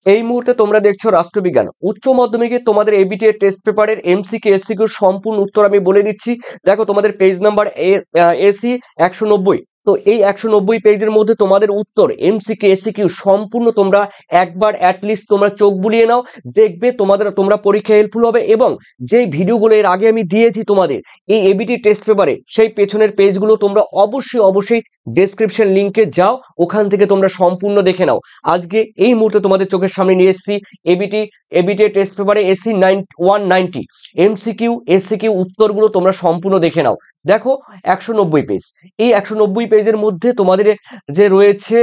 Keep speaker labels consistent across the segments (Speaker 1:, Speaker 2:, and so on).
Speaker 1: এই মুহূর্তে তোমরা দেখছো রাষ্ট্রবিজ্ঞান উচ্চ মাধ্যমিকে তোমাদের এবিটি এর টেস্ট পেপারের এমসিকিউ এসসিকিউ সম্পূর্ণ উত্তর আমি বলে দিচ্ছি। দেখো তোমাদের পেজ নাম্বার এসি 190। তো এই 190 পেজের মধ্যে তোমাদের উত্তর এমসিকিউ এসসিকিউ সম্পূর্ণ তোমরা একবার অ্যাটলিস্ট তোমরা চোখ বুলিয়ে নাও, দেখবে তোমরা পরীক্ষা হেল্পফুল হবে। এবং যেই ভিডিওগুলো এর আগে আমি দিয়েছি তোমাদের এই এবিটি টেস্ট পেপারে, সেই পেছনের পেজগুলো তোমরা অবশ্যই ডেসক্রিপশন লিংকে যাও, ওখান থেকে তোমরা সম্পূর্ণ দেখে নাও। আজকে এই মুহূর্তে তোমাদের চোখের সামনে নিয়ে এসেছি এবিটি টেস্ট পেপারে এসি 190 এমসিকিউ এসসিকিউ উত্তরগুলো তোমরা সম্পূর্ণ দেখে নাও। দেখো 190 পেজ, এই 190 পেজের মধ্যে তোমাদের যে রয়েছে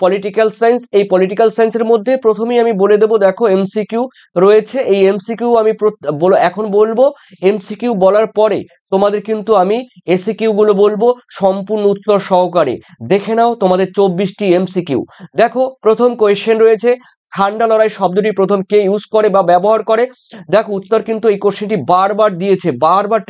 Speaker 1: পলিটিক্যাল সায়েন্স, এই পলিটিক্যাল সায়েন্সের মধ্যে প্রথমেই আমি বলে দেবো, দেখো এমসিকিউ রয়েছে। এই এমসিকিউ আমি এখন বলবো, এমসিকিউ বলার পরে তোমাদের কিন্তু আমি এসিকিউ গুলো বলবো সম্পূর্ণ উত্তর সহকারে। দেখে নাও তোমাদের 24টি এমসিকিউ। দেখো প্রথম কোয়েশ্চেন রয়েছে, ঠান্ডা লড়াই শব্দটি প্রথম কে ইউজ করে বা ব্যবহার করে? দেখো উত্তর কিন্তু এই কোশ্চেনটি বারবার দিয়েছে, বারবার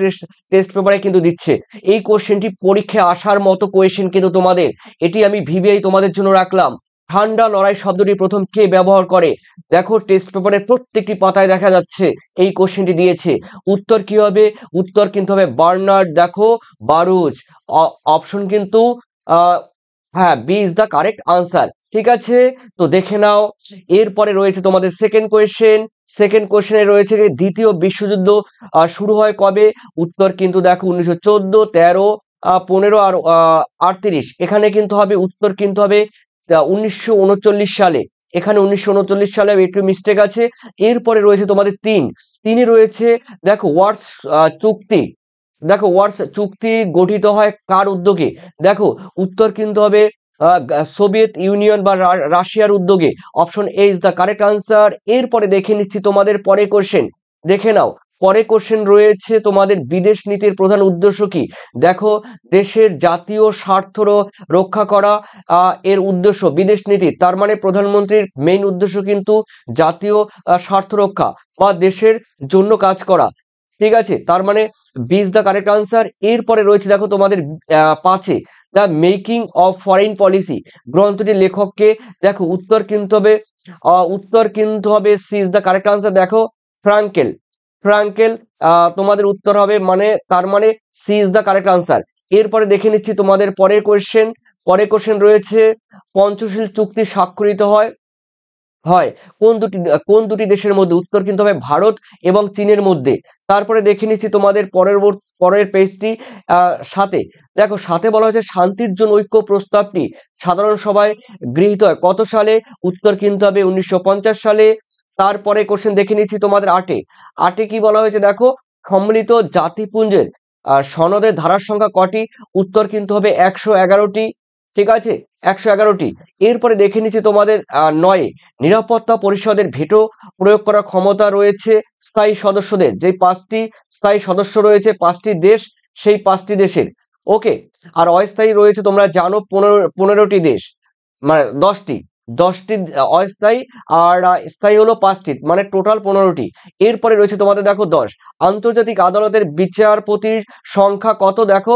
Speaker 1: টেস্ট পেপারে কিন্তু দিচ্ছে। এই কোশ্চেনটি পরীক্ষায় আসার মতো কোয়েশ্চেন কিন্তু তোমাদের, এটি আমি ভিভিআই তোমাদের জন্য রাখলাম। ঠান্ডা লড়াই শব্দটি প্রথম কে ব্যবহার করে? দেখো টেস্ট পেপারের প্রত্যেকটি পাতায় দেখা যাচ্ছে এই কোশ্চেনটি দিয়েছে। উত্তর কি হবে? উত্তর কিন্তু হবে বার্নার্ড, দেখো বারুচ। অপশন কিন্তু হ্যাঁ, B is the correct answer. ঠিক আছে, তো দেখে নাও। এরপরে রয়েছে তোমাদের সেকেন্ড কোয়েশ্চেন। সেকেন্ড কোয়েশ্চেনে রয়েছে যে দ্বিতীয় বিশ্বযুদ্ধ শুরু হয় কবে? উত্তর কিন্তু দেখো 1914, 13, 15 আর 38। এখানে কিন্তু হবে উত্তর কিন্তু হবে 1939 সালে। এখানে 1939 সালে একটু মিস্টেক আছে। এরপরে রয়েছে তোমাদের তিনে রয়েছে, দেখো ওয়ার্স চুক্তি। দেখো ওয়ার্স চুক্তি গঠিত হয় কার উদ্যোগে? দেখো উত্তর কিন্তু হবে সোভিয়েত ইউনিয়ন বা রাশিয়ার উদ্যোগে। Option A is the correct answer. এরপরে দেখে নিচ্ছি তোমাদের পরে কোশ্চেন, দেখে নাও। পরে কোশ্চেন রয়েছে তোমাদের বিদেশ নীতির প্রধান উদ্দেশ্য কি? দেখো দেশের জাতীয় স্বার্থ রক্ষা করা এর উদ্দেশ্য বিদেশ নীতির, তার মানে প্রধানমন্ত্রীর মেইন উদ্দেশ্য কিন্তু জাতীয় স্বার্থ রক্ষা বা দেশের জন্য কাজ করা। ঠিক আছে, তার মানে B is the correct answer. এরপরে রয়েছে দেখো তোমাদের 5-এ the making of foreign policy গ্রন্থটির লেখককে? দেখো উত্তর কিন্তু হবে C is the correct answer. দেখো ফ্রাঙ্কেল। ফ্রাঙ্কেল তোমাদের উত্তর হবে, মানে তার মানে C is the correct answer. এরপরে দেখে নিচ্ছি তোমাদের পরের কোশ্চেন। পরের কোশ্চেন রয়েছে, পঞ্চশীল চুক্তি স্বাক্ষরিত হয় হয় কোন দুটি দেশের মধ্যে? উত্তর কিন্তু হবে ভারত এবং চীনের মধ্যে। তারপরে দেখে নিচ্ছি তোমাদের পরের পেজটি 7-এ। দেখো 7-এ বলা হয়েছে শান্তির জন্য ঐক্য প্রস্তাবটি সাধারণ সভায় গৃহীত হয় কত সালে? উত্তর কিন্তু হবে 1950 সালে। তারপরে কোশ্চেন দেখে নিচ্ছি তোমাদের 8-এ কি বলা হয়েছে? দেখো সম্মিলিত জাতিপুঞ্জের সনদের ধারার সংখ্যা কটি? উত্তর কিন্তু হবে 111টি। ঠিক আছে, 111টি। এরপরে দেখে নিচ্ছি তোমাদের 9-এ নিরাপত্তা পরিষদের ভেটো প্রয়োগ করার ক্ষমতা রয়েছে স্থায়ী সদস্যদের। যে 5টি স্থায়ী সদস্য রয়েছে 5টি দেশ, সেই 5টি দেশের। ওকে, আর অস্থায়ী রয়েছে তোমরা জানো 15টি দেশ, মানে 10টি অস্থায়ী, আর স্থায়ী হলো 5টি, মানে টোটাল 15টি। এরপরে রয়েছে তোমাদের দেখো 10 আন্তর্জাতিক আদালতের বিচারপতির সংখ্যা কত? দেখো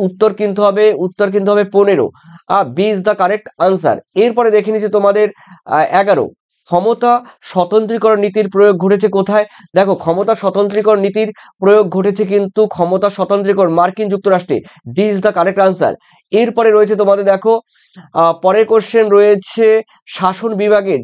Speaker 1: উত্তর কিন্তু হবে 15। B is the correct answer. এরপরে দেখে নিচ্ছি তোমাদের 11 ক্ষমতা স্বতন্ত্রীকরণ নীতির প্রয়োগ ঘটেছে কোথায়? দেখো ক্ষমতা স্বতন্ত্রীকরণ নীতির প্রয়োগ ঘটেছে কিন্তু ক্ষমতা স্বতন্ত্রীকরণ মার্কিন যুক্তরাষ্ট্রে। D is the correct answer. এরপরে রয়েছে তোমাদের দেখো পরের কোশ্চেন রয়েছে, শাসন বিভাগের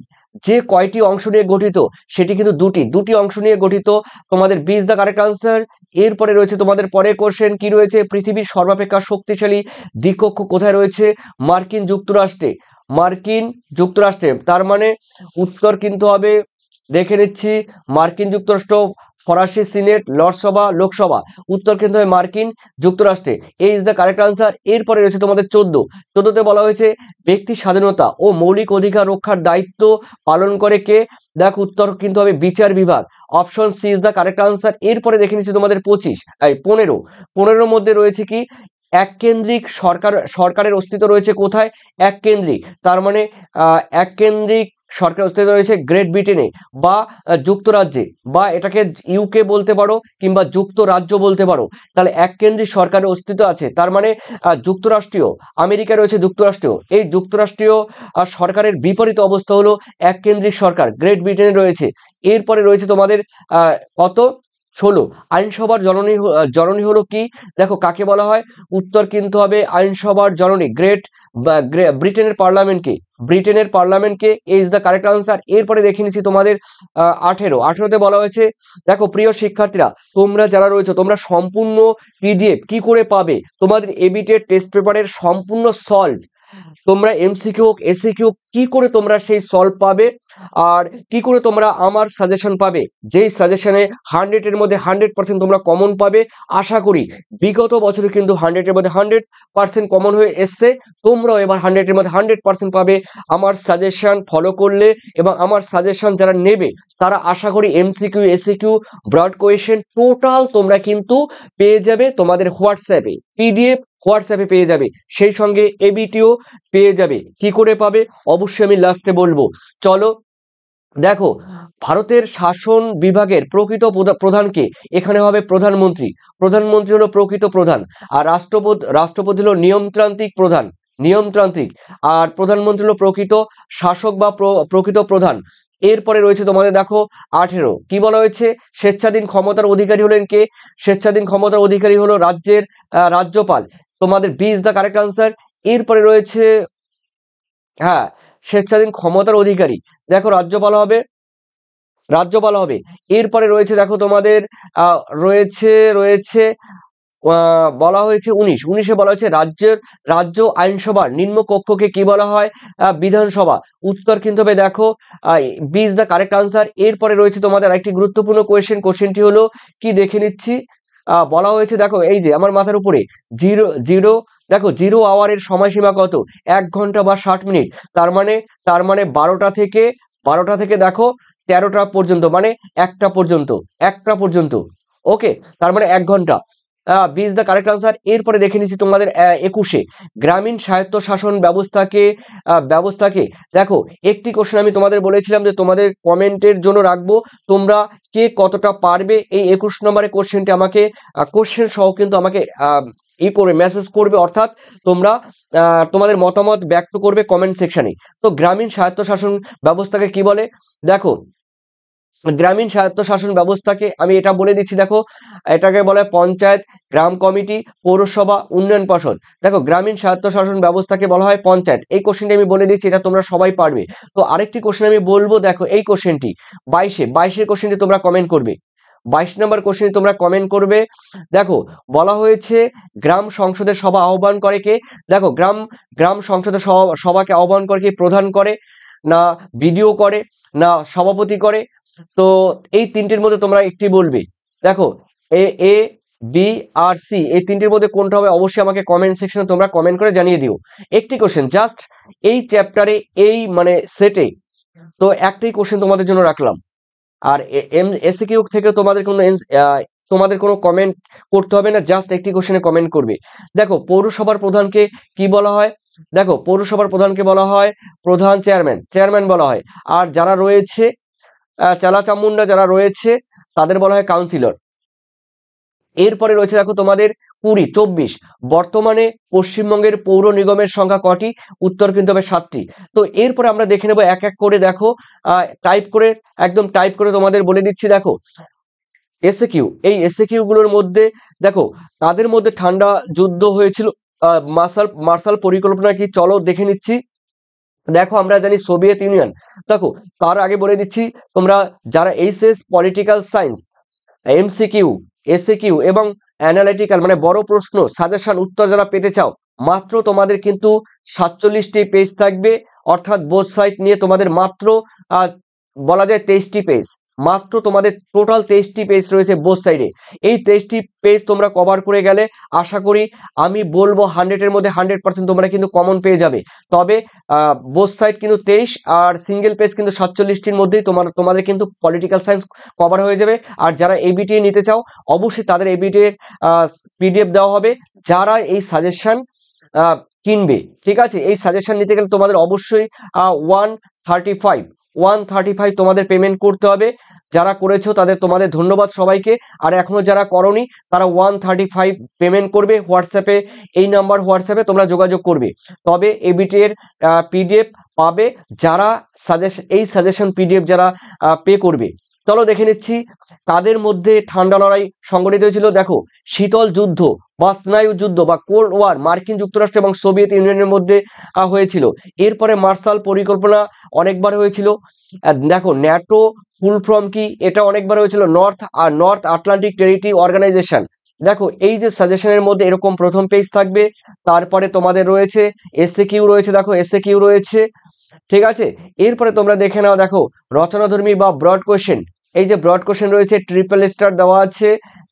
Speaker 1: যে কয়টি অংশ নিয়ে গঠিত? সেটি কিন্তু দুটি অংশ নিয়ে গঠিত। তোমাদের B is the correct answer. এরপরে রয়েছে তোমাদের পরের কোশ্চেন কি রয়েছে, পৃথিবীর সর্বাপেক্ষা শক্তিশালী দ্বীপকক্ষ কোথায় রয়েছে? মার্কিন যুক্তরাষ্ট্রে। মার্কিন যুক্তরাষ্ট্রে, তার মানে উত্তর কিন্তু হবে, দেখে নিচ্ছি, মার্কিন যুক্তরাষ্ট্র, ফরাসি সিনেট, লর্ডসভা, লোকসভা। উত্তর কিন্তু হবে মার্কিন যুক্তরাষ্ট্রে। এই ইজ দ্য কারেক্ট আনসার। এরপরে রয়েছে তোমাদের 14তে বলা হয়েছে ব্যক্তি স্বাধীনতা ও মৌলিক অধিকার রক্ষার দায়িত্ব পালন করে কে? দেখ উত্তর কিন্তু হবে বিচার বিভাগ। Option C is the correct answer. এরপরে দেখে নিচ্ছি তোমাদের 15 মধ্যে রয়েছে কি, এককেন্দ্রিক সরকারের অস্তিত্ব রয়েছে কোথায়? এককেন্দ্রিক, তার মানে এককেন্দ্রিক সরকারের অস্তিত্ব রয়েছে গ্রেট ব্রিটেনে বা যুক্তরাজ্যে, বা এটাকে ইউকে বলতে পারো কিংবা যুক্তরাজ্য বলতে পারো। তাহলে এককেন্দ্রিক সরকারের অস্তিত্ব আছে, তার মানে যুক্তরাষ্ট্রীয়, আমেরিকা রয়েছে যুক্তরাষ্ট্রীয়, এই যুক্তরাষ্ট্রীয় সরকারের বিপরীত অবস্থা হলো এককেন্দ্রিক সরকার গ্রেট ব্রিটেনে রয়েছে। এরপরে রয়েছে তোমাদের কত 16 আইনসভার জননী হলো কি? দেখো কাকে বলা হয়? উত্তর কিন্তু হবে আইনসভার জননী ব্রিটেনের পার্লামেন্টকে ইজ দ্য কারেক্ট আনসার। এরপরে দেখে নিচ্ছি তোমাদের 18তে বলা হয়েছে, দেখো প্রিয় শিক্ষার্থীরা, তোমরা যারা রয়েছে তোমরা সম্পূর্ণ পিডিএফ কি করে পাবে? তোমাদের এবিটের টেস্ট পেপারের সম্পূর্ণ সলভ তোমরা এমসিকিউ হোক এসিকিউ কি করে তোমরা সেই সলভ পাবে, আর কি করে তোমরা আমার সাজেশন পাবে, যেই সাজেশনে 100-এর মধ্যে 100% তোমরা কমন পাবে। আশা করি বিগত বছরে কিন্তু 100-এর মধ্যে 100% কমন হয়ে এসছে, তোমরাও এবার 100-এর মধ্যে 100% পাবে আমার সাজেশন ফলো করলে। এবং আমার সাজেশন যারা নেবে তারা আশা করি MCQ SAQ broad question total তোমরা কিন্তু পেয়ে যাবে তোমাদের হোয়াটসঅ্যাপে, পিডিএফ হোয়াটসঅ্যাপে পেয়ে যাবে, সেই সঙ্গে এবিটিও পেয়ে যাবে। কি করে পাবে অবশ্যই আমি লাস্টে বলবো। চলো দেখো, ভারতের শাসন বিভাগের প্রকৃত প্রধানকে? এখানে হবে প্রধানমন্ত্রী। প্রধানমন্ত্রী হলো প্রকৃত প্রধান, আর রাষ্ট্রপতি হলো নিয়মতান্ত্রিক, আর প্রধানমন্ত্রী হলো প্রকৃত শাসক বা প্রকৃত প্রধান। এরপরে রয়েছে তোমাদের দেখো 18 কি বলা হয়েছে? স্বেচ্ছাধীন ক্ষমতার অধিকারী হলেন কে? স্বেচ্ছাধীন ক্ষমতার অধিকারী হলো রাজ্যের রাজ্যপাল। তোমাদের B is the correct answer. এরপরে রয়েছে হ্যাঁ, স্বেচ্ছাধীন ক্ষমতার অধিকারী, দেখো রাজ্যপাল হবে। এরপরে রয়েছে দেখো তোমাদের রয়েছে বলা হয়েছে 19-এ বলা হয়েছে রাজ্য আইনসভার নিম্ন কক্ষকে কি বলা হয়? বিধানসভা। উত্তর কিন্তু হবে দেখো B is the correct answer. এরপরে রয়েছে তোমাদের একটি গুরুত্বপূর্ণ কোয়েশ্চেনটি হলো কি দেখে নিচ্ছি। বলা হয়েছে দেখো এই যে আমার মাথার উপরে জিরো দেখো 0 আওয়ারের সময়সীমা কত? 1 ঘন্টা বা 60 মিনিট। তার মানে 12টা থেকে দেখো 13টা পর্যন্ত, মানে একটা পর্যন্ত। ওকে, তার মানে 1 ঘন্টা। B is the correct answer. এরপরে দেখে নিচ্ছি তোমাদের 21-এ গ্রামীণ স্বায়ত্তশাসন ব্যবস্থাকে দেখো, একটি কোশ্চেন আমি তোমাদের বলেছিলাম যে তোমাদের কমেন্টের জন্য রাখবো, তোমরা কে কতটা পারবে এই 21 নম্বরের কোশ্চেনটি আমাকে কোশ্চেন সহ কিন্তু আমাকে করে মেসেজ করবে, অর্থাৎ তোমরা তোমাদের মতামত ব্যক্ত করবে কমেন্ট সেকশনে। তো গ্রামীণ স্বায়ত্তশাসন ব্যবস্থাকে কি বলে? দেখো গ্রামীণ স্বায়ত্তশাসন ব্যবস্থাকে আমি এটা বলে দিচ্ছি, দেখো এটাকে বলে পঞ্চায়েত, গ্রাম কমিটি, পৌরসভা, উন্নয়ন পর্ষদ। দেখো গ্রামীণ স্বায়ত্তশাসন ব্যবস্থাকে বলা হয় পঞ্চায়েত। এই কোশ্চেনটি আমি বলে দিচ্ছি, এটা তোমরা সবাই পারবে। তো আরেকটি কোশ্চেন আমি বলবো, দেখো এই কোশ্চেনটি 22-এর কোশ্চেনটি তোমরা কমেন্ট করবে, 22 নম্বর কোশ্চেন তোমরা কমেন্ট করবে। দেখো বলা হয়েছে গ্রাম সংসদের সভা আহ্বান করে কে? দেখো গ্রাম সংসদের সভাকে আহ্বান করে কে? প্রধান করে, না বিডিও করে, না সভাপতি করে? তো এই তিনটির মধ্যে তোমরা একটি বলবে। দেখো এ বি আর সি এই তিনটির মধ্যে কোনটা হবে অবশ্যই আমাকে কমেন্ট সেকশনে তোমরা কমেন্ট করে জানিয়ে দিও। একটি কোশ্চেন জাস্ট এই চ্যাপ্টারে, এই মানে সেটে তো একটাই কোশ্চেন তোমাদের জন্য রাখলাম। আর এসকিউ থেকে তোমাদের কোনো কমেন্ট করতে হবে না, জাস্ট একটি কোশ্চেনে কমেন্ট করবে। দেখো পৌরসভার প্রধানকে কি বলা হয়? দেখো পৌরসভার প্রধানকে বলা হয় প্রধান, চেয়ারম্যান বলা হয়। আর যারা রয়েছে চালাচামুন্ডা যারা রয়েছে তাদের বলা হয় কাউন্সিলর। এরপরে রয়েছে দেখো তোমাদের 24 বর্তমানে পশ্চিমবঙ্গের পৌর নিগমের সংখ্যা কটি? উত্তর কিন্তু হবে 7টি। তো এরপরে আমরা দেখে নেব এক এক করে, দেখো টাইপ করে তোমাদের বলে দিচ্ছি। দেখো এসএকিউ, এই এসএকিউ গুলোর মধ্যে দেখো তাদের মধ্যে ঠান্ডা যুদ্ধ হয়েছিল, মার্শাল পরিকল্পনা কি? চলো দেখে নিচ্ছি। দেখো আমরা জানি সোভিয়েত ইউনিয়ন। দেখো তার আগে বলে দিচ্ছি, তোমরা যারা HS political science MCQ SAQ এবং অ্যানালিটিক্যাল মানে বড় প্রশ্ন সাজেশন উত্তর যারা পেতে চাও, মাত্র তোমাদের কিন্তু 47টি পেজ থাকবে, অর্থাৎ বোথ সাইড নিয়ে তোমাদের মাত্র বলা যায় 23টি পেজ, মাত্র তোমাদের টোটাল 23টি পেজ রয়েছে বোথ সাইডে। এই 23টি পেজ তোমরা কভার করে গেলে আশা করি আমি বলবো 100-এর মধ্যে 100% তোমরা কিন্তু কমন পেয়ে যাবে। তবে বোথ সাইড কিন্তু 23 আর সিঙ্গেল পেজ কিন্তু 47টির মধ্যেই তোমাদের কিন্তু পলিটিক্যাল সায়েন্স কভার হয়ে যাবে। আর যারা এবিটিএ নিতে চাও অবশ্যই তাদের এবিটিএ পিডিএফ দেওয়া হবে। যারা এই সাজেশন কিনবে, ঠিক আছে, এই সাজেশন নিতে গেলে তোমাদের অবশ্যই 135 তোমাদের পেমেন্ট করতে হবে। যারা করেছো তোমাদের ধন্যবাদ সবাইকে। আর এখনো যারা করনি তারা 135 পেমেন্ট করবে হোয়াটসঅ্যাপে, এই নাম্বার হোয়াটসঅ্যাপে তোমরা যোগাযোগ করবে, তবে এবিটি এর পিডিএফ পাবে যারা এই সাজেশন পিডিএফ যারা পে করবে। চলো দেখে নিচ্ছি তাদের মধ্যে ঠান্ডা লড়াই সংগঠিত হয়েছিল। দেখো, শীতল যুদ্ধ বা স্নায়ু যুদ্ধ বা কোল্ড ওয়ার মার্কিন যুক্তরাষ্ট্র এবং সোভিয়েত ইউনিয়নের মধ্যে হয়েছিল। এরপরে মার্শাল পরিকল্পনা অনেকবার হয়েছিল। দেখো, ন্যাটো ফুল ফর্ম কি, এটা অনেকবার হয়েছিল। North Atlantic territory organisation. দেখো, এই যে সাজেশনের মধ্যে এরকম প্রথম পেজ থাকবে, তারপরে তোমাদের রয়েছে এসএ কিউ রয়েছে, দেখো এসএ কিউ রয়েছে, ঠিক আছে। এরপরে তোমরা দেখে নাও, দেখো রচনাধর্মী বা ব্রড কোশ্চেন, এই যে ব্রড কোশ্চেন রয়েছে ট্রিপল স্টার দেওয়া আছে,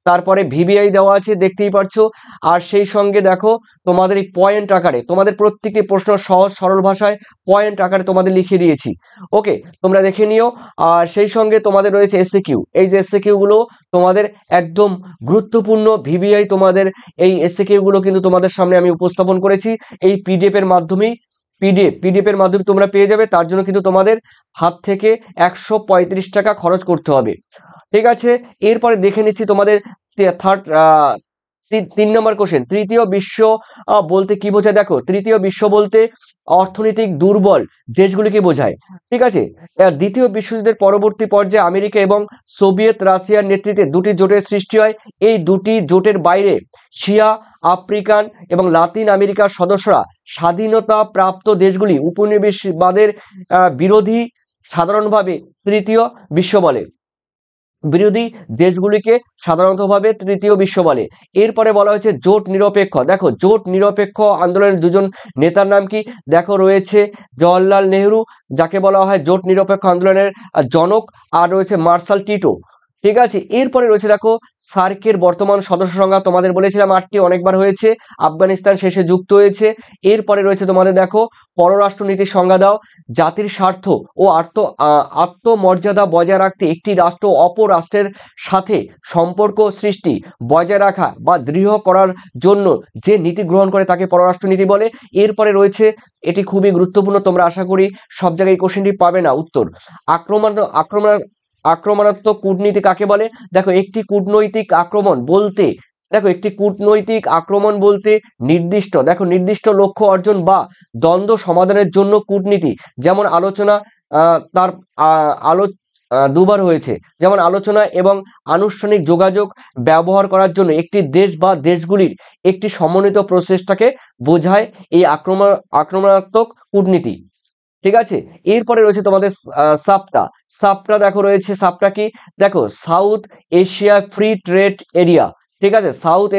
Speaker 1: তারপরে ভিভিআই দেওয়া আছে দেখতেই পাচ্ছো। আর সেই সঙ্গে দেখো তোমাদের এই পয়েন্ট আকারে তোমাদের প্রত্যেকটি প্রশ্ন সহজ সরল ভাষায় পয়েন্ট আকারে তোমাদের লিখে দিয়েছি। ওকে, তোমরা দেখে নিও। আর সেই সঙ্গে তোমাদের রয়েছে এসএ কিউ, এই যে এসএ কিউ গুলো তোমাদের একদম গুরুত্বপূর্ণ ভিভিআই, তোমাদের এই এসএ কিউ গুলো কিন্তু তোমাদের সামনে আমি উপস্থাপন করেছি এই পিডিএফ এর মাধ্যমেই। পিডিএফ এর মাধ্যমে তোমরা পেয়ে যাবে, তার জন্য কিন্তু তোমাদের হাত থেকে 135 টাকা খরচ করতে হবে, ঠিক আছে। এরপরে দেখে নিচ্ছি তোমাদের থার্ড 3 নম্বর কোশ্চেন, তৃতীয় বিশ্ব বলতে কি বোঝায়। দেখো, তৃতীয় বিশ্ব বলতে অর্থনৈতিক দুর্বল দেশগুলিকে বোঝায়, ঠিক আছে। দ্বিতীয় বিশ্বযুদ্ধের পরবর্তী পর্যায়ে আমেরিকা এবং সোভিয়েত রাশিয়ার নেতৃত্বে দুটি জোটের সৃষ্টি হয়। এই দুটি জোটের বাইরে শিয়া আফ্রিকান এবং লাতিন আমেরিকার সদস্যরা স্বাধীনতা প্রাপ্ত দেশগুলি উপনিবেশবাদের বিরোধী সাধারণভাবে তৃতীয় বিশ্ব বলে। বিরোধী দেশগুলিকে সাধারণতভাবে তৃতীয় বিশ্ব বলে। এরপরে বলা হয়েছে জোট নিরপেক্ষ। দেখো, জোট নিরপেক্ষ আন্দোলনের দুজন নেতার নাম কি। দেখো, রয়েছে জওহরলাল নেহরু, যাকে বলা হয় জোট নিরপেক্ষ আন্দোলনের জনক, আর রয়েছে মার্শাল টিটো, ঠিক আছে। এরপরে রয়েছে দেখো সার্কের বর্তমান সদস্য সংখ্যা তোমাদের বলেছিলাম 8টি, অনেকবার হয়েছে, আফগানিস্তান শেষে যুক্ত হয়েছে। এরপরে রয়েছে তোমাদের দেখো পররাষ্ট্রনীতির সংজ্ঞা দাও। জাতির স্বার্থ ও আত্মমর্যাদা বজায় রাখতে একটি রাষ্ট্র অপর রাষ্ট্রের সাথে সম্পর্ক সৃষ্টি, বজায় রাখা বা দৃঢ় করার জন্য যে নীতি গ্রহণ করে তাকে পররাষ্ট্রনীতি বলে। এরপরে রয়েছে, এটি খুবই গুরুত্বপূর্ণ, তোমরা আশা করি সব জায়গায় কোশ্চেনটি পাবে না উত্তর, আক্রমণাত্মক কূটনীতি কাকে বলে। দেখো, একটি কূটনৈতিক আক্রমণ বলতে নির্দিষ্ট লক্ষ্য অর্জন বা দ্বন্দ্ব সমাধানের জন্য কূটনীতি, যেমন আলোচনা, তার আলো দুবার হয়েছে, যেমন আলোচনা এবং আনুষ্ঠানিক যোগাযোগ ব্যবহার করার জন্য একটি দেশ বা দেশগুলির একটি সমন্বিত প্রচেষ্টাকে বোঝায় এই আক্রমণাত্মক কূটনীতি, ঠিক আছে। এরপরে রয়েছে তোমাদের সাপটা দেখো রয়েছে, সাপটা কি। দেখো, south Asia free trade area, ঠিক আছে, south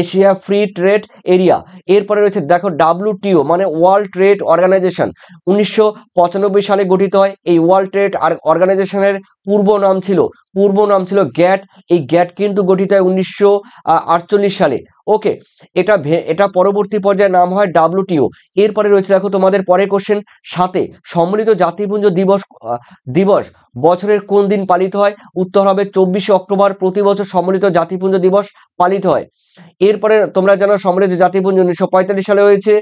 Speaker 1: Asia free trade area. এরপরে রয়েছে দেখো ডাব্লিউটিও মানে ওয়ার্ল্ড ট্রেড অর্গানাইজেশন, 1995 সালে গঠিত হয়। এই ওয়ার্ল্ড ট্রেড অর্গানাইজেশনের পূর্ব নাম ছিল গ্যাট। এই গ্যাট কিন্তু গঠিত হয় 1948 সালে। ওকে, এটা পরবর্তী পর্যায়ে নাম হয় ডাব্লিউটিও। এরপরে রয়েছে দেখো তোমাদের পরের কোশ্চেন, সাথে সম্মিলিত জাতিপুঞ্জ দিবস বছরের কোন দিন পালিত হয়। উত্তর হবে 24শে অক্টোবর, প্রতি বছর সম্মিলিত জাতিপুঞ্জ দিবস পালিত হয়। এরপরে তোমরা জানো সম্মিলিত জাতিপুঞ্জ 1945 সালে হয়েছে।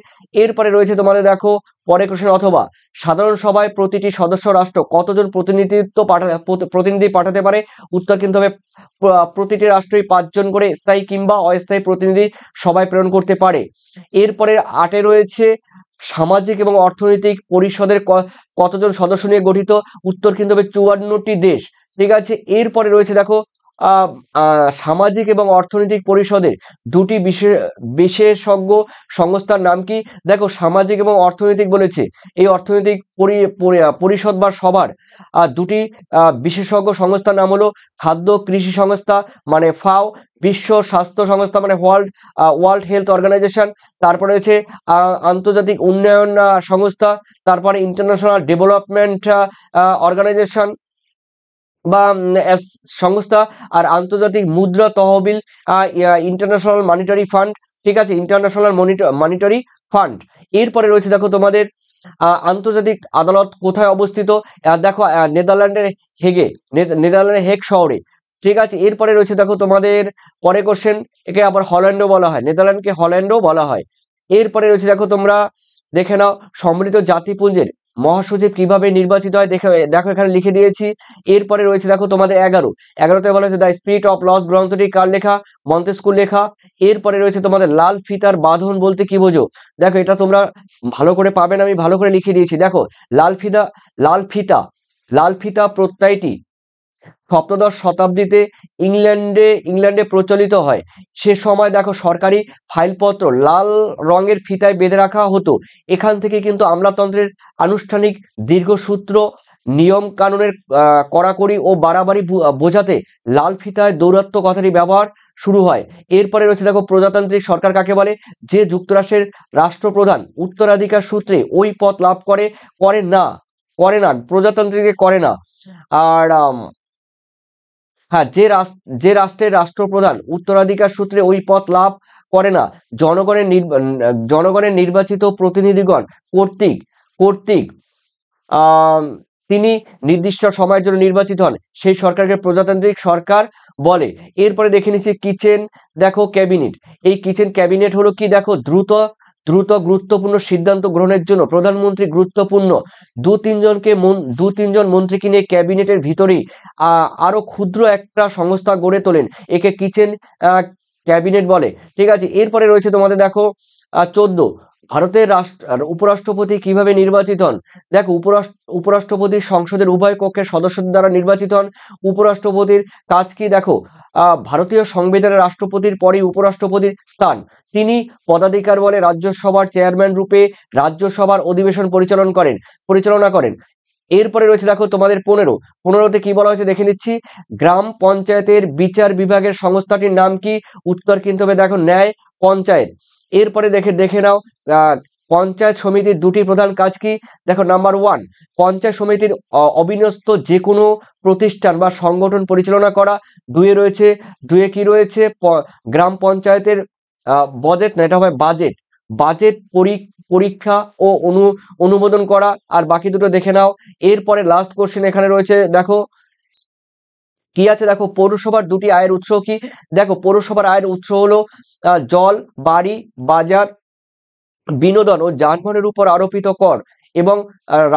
Speaker 1: এরপরে রয়েছে তোমাদের দেখো পরের কোশ্চেন, অথবা সাধারণ সভায় প্রতিটি সদস্য রাষ্ট্র কতজন প্রতিনিধি পাঠাতে পারে। উত্তর কিন্তু হবে প্রতিটি রাষ্ট্রই 5 জন করে স্থায়ী কিংবা অস্থায়ী প্রতিনিধি সভায় প্রেরণ করতে পারে। এরপরে 8-এ রয়েছে সামাজিক এবং অর্থনৈতিক পরিষদের কতজন সদস্য নিয়ে গঠিত। উত্তর কিন্তু হবে 54টি দেশ, ঠিক আছে। এরপরে রয়েছে দেখো সামাজিক এবং অর্থনৈতিক পরিষদের দুটি বিশেষজ্ঞ সংস্থার নাম কি। দেখো, সামাজিক এবং অর্থনৈতিক বলেছে, এই অর্থনৈতিক পরিষদ বা সভার দুটি বিশেষজ্ঞ সংস্থার নাম হলো খাদ্য কৃষি সংস্থা মানে ফাও, বিশ্ব স্বাস্থ্য সংস্থা মানে ওয়ার্ল্ড হেলথ অর্গানাইজেশন, তারপরে রয়েছে আন্তর্জাতিক উন্নয়ন সংস্থা, তারপরে ইন্টারন্যাশনাল ডেভেলপমেন্ট অর্গানাইজেশন, বা সংস্থা, আর আন্তর্জাতিক মুদ্রা তহবিল, ইন্টারন্যাশনাল মনিটারি ফান্ড, ঠিক আছে, ইন্টারন্যাশনাল মনিটারি ফান্ড। এরপরে রয়েছে দেখো তোমাদের আন্তর্জাতিক আদালত কোথায় অবস্থিত, দেখো নেদারল্যান্ডের হেগে, নেদারল্যান্ডের হেগ শহরে, ঠিক আছে। এরপরে রয়েছে দেখো তোমাদের পরে কোশ্চেন, একে আবার হল্যান্ডও বলা হয়, নেদারল্যান্ডকে হল্যান্ডও বলা হয়। এরপরে রয়েছে দেখো তোমরা দেখে নাও, সমৃদ্ধ জাতিপুঞ্জের মহাসচিব কিভাবে নির্বাচিত হয়, দেখো এখানে লিখে দিয়েছি। এরপরে রয়েছে দেখো তোমাদের 11তে বলা হয়েছে দ্য স্পিরিট অফ লস গ্রন্থটি কার লেখা, মন্তেস্কুর লেখা। এরপরে রয়েছে তোমাদের লাল ফিতার বাঁধন বলতে কি বোঝো, দেখো এটা তোমরা ভালো করে পাবে না, আমি ভালো করে লিখে দিয়েছি। দেখো লাল ফিতা, লাল ফিতা, লাল ফিতা প্রত্যয়টি সপ্তদশ শতাব্দীতে ইংল্যান্ডে প্রচলিত হয়। সে সময় দেখো সরকারি ফাইলপত্র লাল রঙের ফিতায় বেঁধে রাখা হতো। এখান থেকে কিন্তু আমলাতন্ত্রের আনুষ্ঠানিক দীর্ঘসূত্র নিয়ম কানুনের কড়াকড়ি ও বাড়াবাড়ি বোঝাতে লাল ফিতায় দৌরাত্ম্য কথাটি ব্যবহার শুরু হয়। এরপরে রয়েছে দেখো প্রজাতান্ত্রিক সরকার কাকে বলে, যে যুক্তরাষ্ট্রের রাষ্ট্রপ্রধান উত্তরাধিকার সূত্রে ওই পদ লাভ করে না প্রজাতান্ত্রিকে করে না। আর হ্যাঁ, যে রাষ্ট্রের রাষ্ট্রপ্রধান উত্তরাধিকার সূত্রে ওই পদ লাভ করে না, জনগণের নির্বাচিত প্রতিনিধিগণ কর্তৃক কর্তৃক আহ তিনি নির্দিষ্ট সময়ের জন্য নির্বাচিত হন, সেই সরকারকে প্রজাতান্ত্রিক সরকার বলে। এরপরে দেখে নিচ্ছি কিচেন, দেখো ক্যাবিনেট। এই কিচেন ক্যাবিনেট হলো কি, দেখো দ্রুত গুরুত্বপূর্ণ সিদ্ধান্ত গ্রহণের জন্য প্রধানমন্ত্রী গুরুত্বপূর্ণ দু তিনজন মন্ত্রীকে নিয়ে ক্যাবিনেটের ভিতরেই আরো ক্ষুদ্র একটা সংস্থা গড়ে তোলেন, একে কিচেন ক্যাবিনেট বলে, ঠিক আছে। এরপরে রয়েছে তোমাদের দেখো 14, ভারতের উপরাষ্ট্রপতি কিভাবে নির্বাচিত হন, দেখো উপরাষ্ট্রপতি সংসদের উভয় কক্ষের সদস্যদের দ্বারা নির্বাচিত হন। উপরাষ্ট্রপতির কাজ কি, দেখো ভারতীয় সংবিধানের রাষ্ট্রপতির পরেই উপরাষ্ট্রপতির স্থান। তিনি পদাধিকার বলে রাজ্যসভার চেয়ারম্যান রূপে রাজ্যসভার অধিবেশন পরিচালনা করেন। এরপরে রয়েছে দেখো তোমাদের 15তে কি বলা হয়েছে দেখে নিচ্ছি, গ্রাম পঞ্চায়েতের বিচার বিভাগের সংস্থাটির নাম কি, উত্তর কিন্তু হবে দেখো ন্যায় পঞ্চায়েত। এরপরে দেখে নাও পঞ্চায়েত সমিতির দুটি প্রধান কাজ কি, দেখো নাম্বার 1, পঞ্চায়েত সমিতির অবিন্যস্ত যে কোনো প্রতিষ্ঠান বা সংগঠন পরিচালনা করা। দুয়ে কি রয়েছে, গ্রাম পঞ্চায়েতের বাজেট না, এটা হবে বাজেট পরীক্ষা ও অনুমোদন করা। আর বাকি দুটো দেখে নাও। এরপরে লাস্ট কোশ্চেন এখানে রয়েছে, দেখো কি আছে, দেখো পৌরসভার দুটি আয়ের উৎস কি, দেখো পৌরসভার আয়ের উৎস হলো জল, বাড়ি, বাজার, বিনোদন ও যানবাহনের উপর আরোপিত কর এবং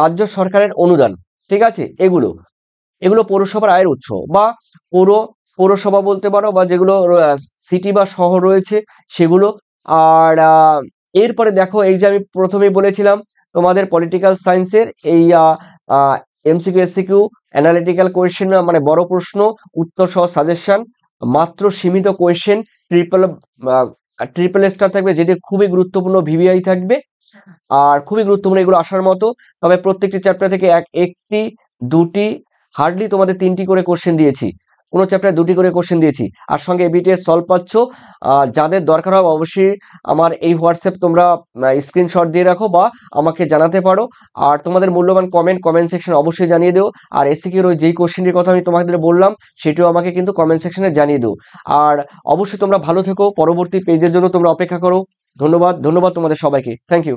Speaker 1: রাজ্য সরকারের অনুদান, ঠিক আছে। এগুলো পৌরসভার আয়ের উৎস বা পৌরসভা বলতে পারো, বা যেগুলো সিটি বা শহর রয়েছে সেগুলো। আর এরপরে দেখো এই যে আমি প্রথমেই বলেছিলাম তোমাদের পলিটিক্যাল সায়েন্সের এই এমসিকিউ এসসিকিউ অ্যানালিটিক্যাল কোয়েশ্চেন, মানে বড় প্রশ্ন উত্তর সহ সাজেশন, মাত্র সীমিত কোয়েশ্চেন, ট্রিপল স্টার থাকবে, যেটি খুবই গুরুত্বপূর্ণ, ভিভিআই থাকবে, আর খুবই গুরুত্বপূর্ণ এগুলো আসার মতো। তবে প্রত্যেকটি চ্যাপ্টার থেকে একটি দুটি হার্ডলি তোমাদের 3টি করে কোশ্চেন দিয়েছি, কোনো চ্যাপ্টারে 2টি করে কোশ্চেন দিয়েছি, আর সঙ্গে এবিটিএস সলভ পাচ্ছ। যাদের দরকার হবে অবশ্যই আমার এই হোয়াটসঅ্যাপ তোমরা স্ক্রিনশট দিয়ে রাখো বা আমাকে জানাতে পারো। আর তোমাদের মূল্যবান কমেন্ট সেকশনে অবশ্যই জানিয়ে দিও। আর এসিকিউর ওই যেই কোশ্চেনটির কথা আমি তোমাদের বললাম সেটিও আমাকে কিন্তু কমেন্ট সেকশনে জানিয়ে দিও। আর অবশ্যই তোমরা ভালো থেকো, পরবর্তী পেজের জন্য তোমরা অপেক্ষা করো। ধন্যবাদ তোমাদের সবাইকে, থ্যাংক ইউ।